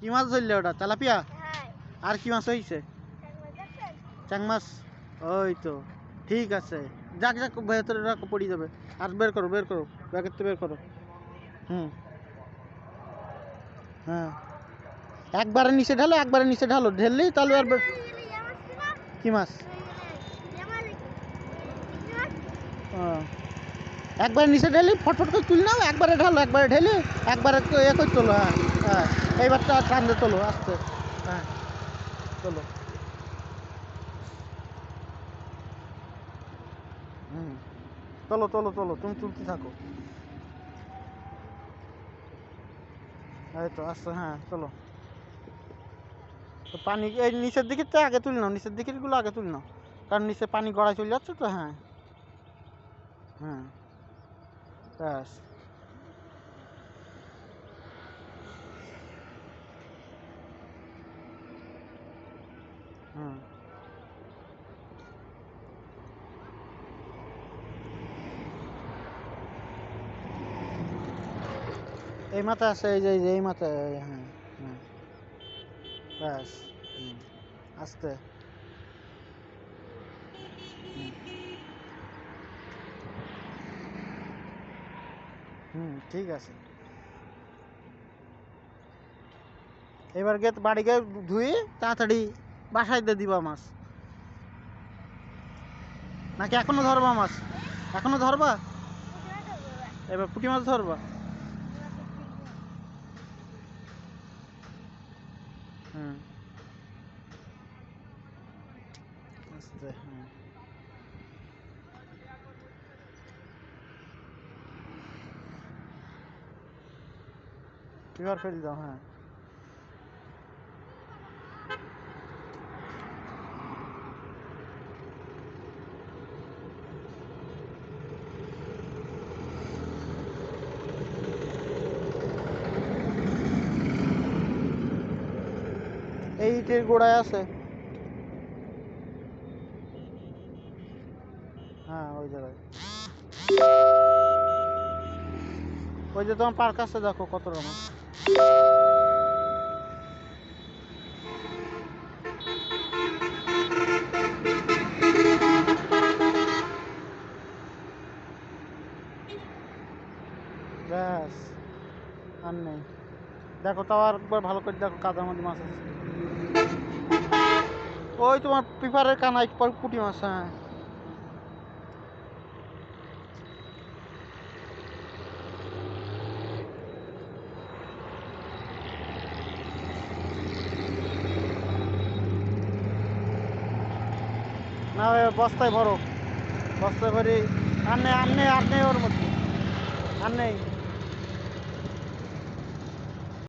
কি মাছ ধরলে ওটা? তেলাপিয়া? হ্যাঁ। আর কি মাছ হয়েছে? চ্যাং মাছ। ওই তো ঠিক আছে। যাক যাক, ভেতরে রাখো, পড়ে যাবে। আর বের করো, বের করো, ব্যাগের তো বের করো। হুম, হ্যাঁ, একবারে নিচে ঢালো, একবারে নিচে ঢালো, ঢেললেই তাহলে আর কি মাছ? একবারে নিচে ঢেলে ফটফট করে তুলে নাও, একবারে ঢালো, একবারে ঢেলে একবারে এ করে তোলো। হ্যাঁ হ্যাঁ, এইবারটা টান দিয়ে তোলো আস্তে। হ্যাঁ, তোলো। হুম, তোলো তোলো তোলো, তুমি তুলতে থাকো। এই তো আস্তে, হ্যাঁ তোলো। তো পানি এই নিচের দিকে তো আগে তুলে নাও, নিচের দিকের গুলো আগে তুলে নাও, কারণ নিচে পানি গড়ায় চলে যাচ্ছে তো। হ্যাঁ হ্যাঁ, ব্যাস। হুম, এই মাথায় আছে, এই যে এই মাথায়। হ্যাঁ হ্যাঁ, ব্যাস। হুম, আস্তে। হুম হুম, ঠিক আছে। এবার গিয়ে বাড়ি গিয়ে ধুয়ে তাড়াতাড়ি বাসায় দিয়ে দিবা মাছ। নাকি এখনো ধরবা মাছ? এখনো ধরবা? এবার পুঁটি মাছ ধরবা? হুম, আস্তে। হ্যাঁ, এবার ফেলে দাও। হ্যাঁ, এই ইটের গোড়ায় আছে। হ্যাঁ, ওই জায়গায়। ওই যে তোমার পার্ক আছে, দেখো কত রকম। ব্যাস, আর নেই। দেখো তাও আর একবার ভালো করে দেখো, কাদার মধ্যে মাছ আছে। ওই তোমার পিপারের কানাই পুঁটি মাছ। হ্যাঁ, না ওই বস্তায় ভরো, বস্তায় ভরি। আর নেই, আর নেই, আর নেই ওর মধ্যে, আর নেই।